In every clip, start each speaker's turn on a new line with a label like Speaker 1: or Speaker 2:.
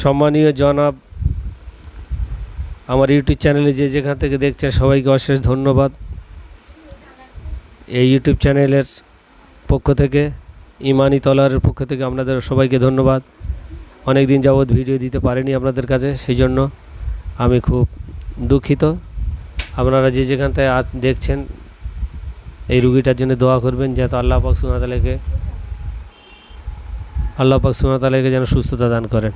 Speaker 1: সম্মানীয় জনাব, আমার ইউটিউব চ্যানেলে যে যেখান থেকে দেখছেন সবাইকে অশেষ ধন্যবাদ। এই ইউটিউব চ্যানেলের পক্ষ থেকে, ইমানি তলোয়ারের পক্ষ থেকে আপনাদের সবাইকে ধন্যবাদ। অনেক দিন যাবৎ ভিডিও দিতে পারিনি আপনাদের কাছে, সেই জন্য আমি খুব দুঃখিত। আপনারা যে যেখান থেকে আজ দেখছেন এই রুগীটার জন্য দোয়া করবেন, যাতে আল্লাহ পাক সুবহানাহু ওয়া তাআলাকে যেন সুস্থতা দান করেন।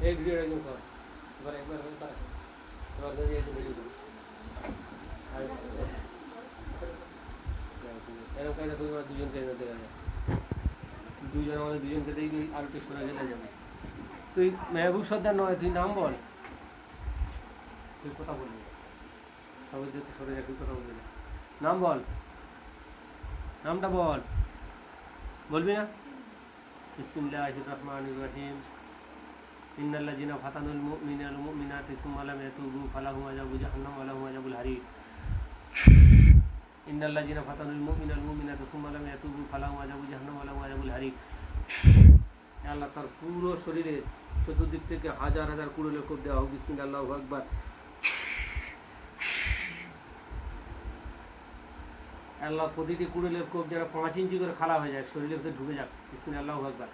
Speaker 1: এই ভিডিওটা একদম কর এবার একবার কর এবার যদি এই ভিডিও কর এরকম কাজে তুমি আমার দুজনকে এনে দেখা যায়, দুজন আমাদের দুজনকে দেখবি আর একটু সরে গেলে যাবে। তুই মেহবুব সর্দার নয়, তুই নাম বল, তুই কথা বলবি, সবাই যাচ্ছে সরে যা, তুই কথা বলবি না, নাম বল, নামটা বল, বলবি না? বিসমিল্লাহির রহমানির রহিম। ইন্নাল্লাযিনা ফাতানুল মুমিনিনা ওয়াল মুমিনাতি সুম্মা লাম ইয়াতুবু ফালাহুম আযাবু জাহান্নাম ওয়া লাহুম আযাবুল হারিক। ইন্নাল্লাযিনা ফাতানুল মুমিনিনা ওয়াল মুমিনাতি সুম্মা লাম ইয়াতুবু ফালাহুম আযাবু জাহান্নাম ওয়া লাহুম আযাবুল হারিক। আল্লাহ তার পুরো শরীরে চতুর্দিক থেকে হাজার হাজার কুড়ুলের কোপ দেওয়া হোক। বিসমিল্লাহ, আল্লাহু আকবার। আল্লাহ প্রতিটি কুড়ুলের কোপ যেন 5 ইঞ্চি করে খালা হয়ে যায়, শরীরের ভিতরে ঢুকে যাক। বিসমিল্লাহ, আল্লাহু আকবার।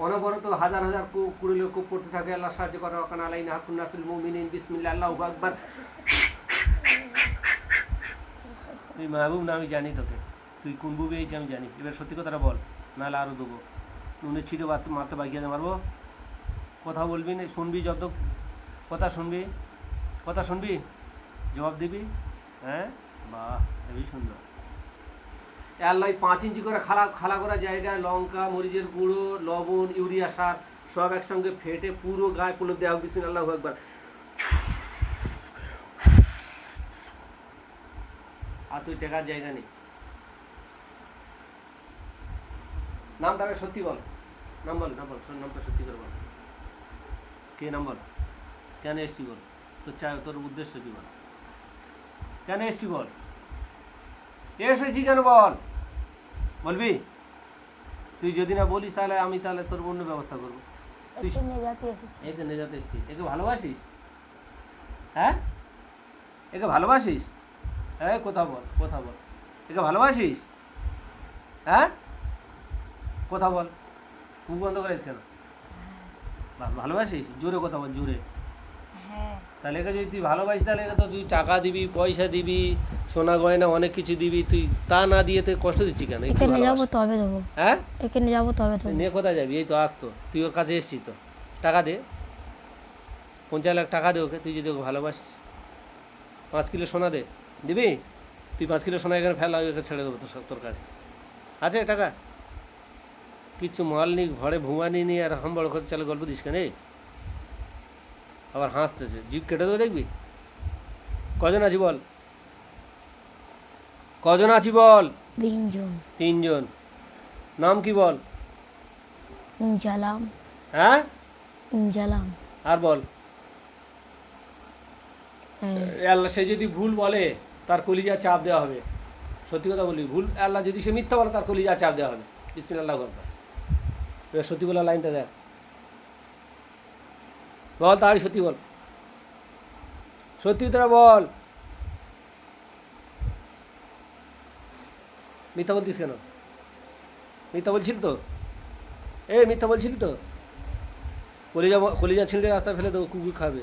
Speaker 1: অনবরত হাজার হাজার কুড়ুলের কোপ পড়তে থাকে। আল্লাহ সাহায্য করে। ওয়াকানা আলাইনা হাক্কুন নাসরুল মুমিনিন। বিসমিল্লাহ, আল্লাহু আকবার। তুই মাহবুব না, আমি জানি তোকে, তুই কোন বুবে এইছি আমি জানি। এবার সত্যি কথাটা বল, নাহলে আরও দেবো নুনের ছিটে মারতে বাগিয়ে মারবো। কথা বলবি না, শুনবি, যত কথা শুনবি, কথা শুনবি, জবাব দিবি। হ্যাঁ, বাহ, হেবি সুন্দর। আল্লাহ 5 ইঞ্চি করে খালা করা জায়গায় লঙ্কা, মরিচের গুঁড়ো, লবণ, ইউরিয়া সার সব একসঙ্গে ফেটে পুরো গায়ে পুলক দেওয়া হোক। বিসমিল্লাহ, আল্লাহু আকবার। আর তুই টেকার জায়গা নেই। নামটা সত্যি বল, নাম বল, নাম বল, নামটা সত্যি করে বল। কে নাম বল, কেন এসছি বল, তোর উদ্দেশ্য কি বল, কেন এসছি বল, এসেছি কেন বল, বলবি? তুই যদি না বলিস তাহলে আমি তোর অন্য ব্যবস্থা করবো। তুই একে নেজাতে এসছি, একে ভালোবাসিস? হ্যাঁ, একে ভালোবাসিস? হ্যাঁ, কথা বল, কথা বল, একে ভালোবাসিস? হ্যাঁ, কথা বল, মুখ বন্ধ করিস কেন? ভালোবাসিস? জোরে কথা বল, জোরে। তাহলে একে যদি তুই ভালোবাসিস তাহলে একে তো তুই টাকা দিবি, পয়সা দিবি, সোনা গয়না অনেক কিছু দিবি। তুই তা না দিয়ে তুই কষ্ট দিচ্ছি কেন?
Speaker 2: এখানে যাবো তবে দেবো।
Speaker 1: হ্যাঁ,
Speaker 2: এখানে যাবো তবে দেবো।
Speaker 1: নিয়ে কোথায় যাবি? এই তো আসতো, তুই ওর কাছে এসছিস তো, টাকা দে, 50 লাখ টাকা দে ওকে, তুই যদি ওকে ভালোবাসিস। 5 কিলো সোনা দে, দিবি? তুই 5 কিলো সোনা এখানে ফেলা, ওকে ছেড়ে দেবো তোর কাছে। আছে টাকা? কিচ্ছু মাল নি, ঘরে ভুমানি নি, আর হাম বড় করে চালে গল্প দিস কেন? আবার হাসতেছে, জিভ কেটে দেবো দেখবি। কজন আছি বল, কজন আছি বল?
Speaker 2: 3 জন।
Speaker 1: 3 জন। নাম কি বল?
Speaker 2: জালাম।
Speaker 1: হ্যাঁ,
Speaker 2: জালাম।
Speaker 1: আর বল। আল্লাহ সে যদি ভুল বলে তার কলিজা চাপ দেওয়া হবে। সত্যি কথা বলবি, ভুল আল্লাহ যদি সে মিথ্যা বলে তার কলিজা চাপ দেওয়া হবে। বিসমিল্লাহ, আল্লাহু আকবার। এবার সত্যি বলা লাইনটা দেখ, বল, তাড়াতাড়ি সত্যি বল, সত্যি তোরা বল। মিথ্যা বলতিস কেন? মিথ্যা বলছিল তো, মিথ্যা বলছিলি তো। কলিজা ছিঁড়ে রাস্তা ফেলে দেবো, কুকুর খাবে।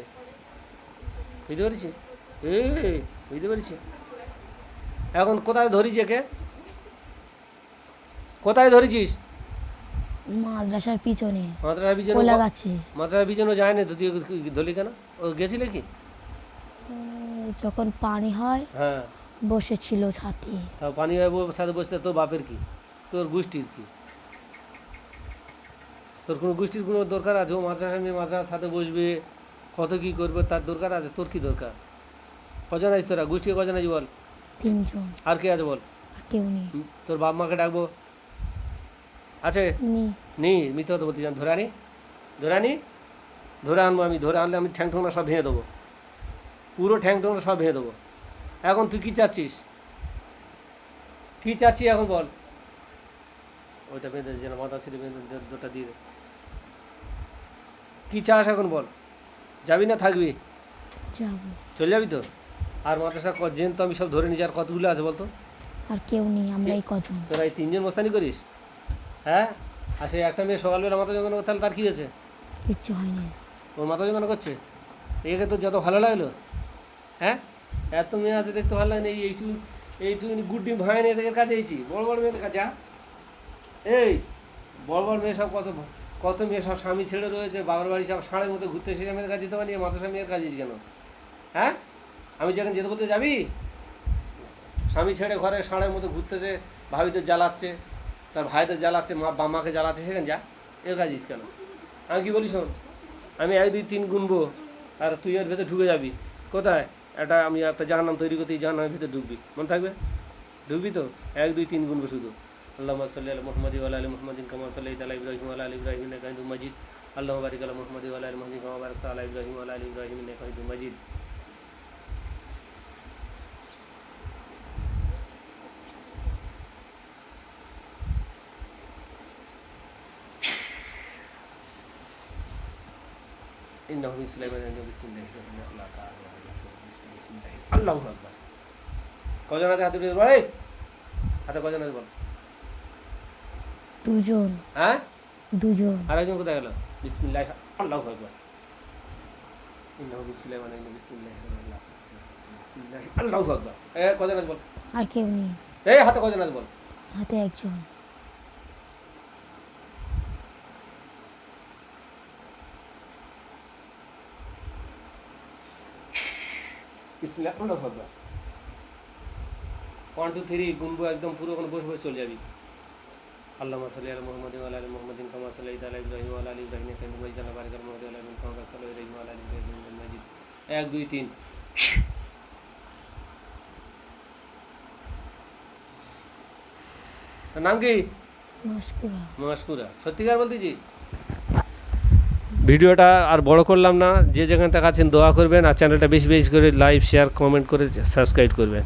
Speaker 1: বুঝতে পেরেছি? বুঝতে পেরেছি। এখন কোথায় ধরিস একে? কোথায় ধরেছিস?
Speaker 2: মাদ্রাসার পিছনে।
Speaker 1: মাদ্রাসার পিছনে?
Speaker 2: কলা গাছে।
Speaker 1: মাদ্রাসার পিছনে যায় না তো, তুই ধরলি কেন? ও গেছিলে কি?
Speaker 2: যখন পানি হয়,
Speaker 1: হ্যাঁ,
Speaker 2: বসেছিল ছাতে।
Speaker 1: তা পানি হয় সাথে বসতে তোর বাপের কি, তোর গোষ্ঠীর কি? তোর কোনো গোষ্ঠীর কোনো দরকার আছে? ও মাদ্রাসার সাথে বসবে, কত কি করবে, তার দরকার আছে? তোর কি দরকার? কজন আছিস তোরা? গোষ্ঠী কজন আছিস বল?
Speaker 2: 3 জন।
Speaker 1: আর কে আছে বল?
Speaker 2: কেউ নেই।
Speaker 1: তোর বাপ মাকে ডাকবো। আছে?
Speaker 2: নি
Speaker 1: নেই, মিথ্যা কথা বলতে চান। ধরে আনি, ধরে আনি, ধরে আনবো আমি। ধরে আনলে আমি ঠ্যাং ঠোঙা সব ভেঙে দেবো, পুরো ঠ্যাং ঠোঙা সব ভেঙে দেবো। এখন তুই কী চাচ্ছিস? কী চাচ্ছি এখন বল? ওইটা বেঁধে যেন মাথা ছেড়ে বেঁধে দুটা দিয়ে দে। কী চাস এখন বল? যাবি না থাকবি?
Speaker 2: যাব।
Speaker 1: চলে যাবি তো? আর মাদ্রাসা জেন তো আমি সব ধরে নিয়েছি, আর কতগুলো আছে বলতো?
Speaker 2: আর কেউ নেই, আমরাই কজন।
Speaker 1: তোরা এই তিনজন মস্তানি করিস? হ্যাঁ, আর সেই একটা মেয়ে সকালবেলা মাথা যন্ত্রণা করতে, তাহলে তার কী হয়েছে?
Speaker 2: কিচ্ছু হয়নি।
Speaker 1: ওর মাথা যন্ত্রণা করছে? একে তোর যত ভালো লাগলো, হ্যাঁ? এত মেয়ে আছে দেখতে ভালো লাগে না, এইটুকু গুড্ডি ভাঙে নিয়ে এদের কাছে এইছি, বড় বড় মেয়েদের কাছে। এই বড় বড় মেয়ে সব কত কত মেয়ে সব স্বামী ছেড়ে রয়েছে, বাবার বাড়ি সব ষাঁড়ের মতো ঘুরতে, সেই মেয়েদের কাছে যেতে পারি, মাথা স্বামীর কাছে কেন? হ্যাঁ, আমি যখন যেতে বলতে যাবি, স্বামী ছেড়ে ঘরে ষাঁড়ের মতো ঘুরতেছে, ভাবিদের জ্বালাচ্ছে, তার ভাইদের জ্বালাচ্ছে, বামাকে জ্বালাচ্ছে, সেখানে যা, এর কাজিস কেন? আমি কি বলি শোন, আমি 1 2 3 গুনবো, আর তুই এর ভেতরে ঢুকে যাবি। কোথায়? আমি একটা জাহান্নাম তৈরি করতে, এই জাহান্নামের ভিতরে ঢুকবি, মনে থাকবে? ঢুকবি তো? 1 2 3 গুনবো শুধু। আল্লাহুম্মা সাল্লি আলা মুহাম্মাদিন ওয়া আলা আলি মুহাম্মাদিন কামা সাল্লাইতা আলা ইব্রাহিম ওয়া আলা আলি ইব্রাহিম ইন্নাকা হামিদুম মাজিদ। আল্লাহুম্মা বারিক আলা মুহাম্মাদিন ওয়া আলা আলি মুহাম্মাদিন কামা বারাকতা আলা ইব্রাহিম ওয়া আলা আলি ইব্রাহিম ইন্নাকা হামিদুম মাজিদ। ইন্নাহু মিন সুলাইমান বিসমিল্লাহির রহমানির রহিম। বিসমিল্লাহ, আল্লাহু আকবার। কজন আছে হাতে বল? এই হাতে কজন আছে বল?
Speaker 2: দুজন।
Speaker 1: হ্যাঁ,
Speaker 2: দুজন।
Speaker 1: আর একজন কোথায় গেল? বিসমিল্লাহ, আল্লাহু আকবার। ইন্নাহু মিন সুলাইমান বিসমিল্লাহির রহমানির রহিম। বিসমিল্লাহ, আল্লাহু আকবার। কজন আছে বল?
Speaker 2: আর কেউ নেই।
Speaker 1: এই হাতে কজন আছে বল?
Speaker 2: হাতে একজন।
Speaker 1: বিসমিল্লাহ, আল্লাহু আকবার। 1 2 3 গুনবো, একদম পুরো কোনো বসে বসে চলে যাবি। আল্লাহুম্মা সাল্লি আলা মুহাম্মাদিন ওয়া আলা আলি মুহাম্মাদিন কামা সাল্লাইতা আলা ইব্রাহিম ওয়া আলা আলি ইব্রাহিম ইন্নাকা হামিদুম মাজিদ। আল্লাহুম্মা বারিক আলা মুহাম্মাদিন ওয়া আলা আলি মুহাম্মাদিন কামা বারাকতা আলা ইব্রাহিম ওয়া আলা আলি ইব্রাহিম ইন্নাকা হামিদুম মাজিদ। 1 2 3। তোর নাম কি?
Speaker 2: মাসকুরা।
Speaker 1: মাসকুরা। সত্যিকার বলতেছি? ভিডিওটা আর বড় করলাম না। যে যেখান থেকে আছেন দোয়া করবেন, আর চ্যানেলটা বেশি বেশি করে লাইক শেয়ার কমেন্ট করে সাবস্ক্রাইব করবেন।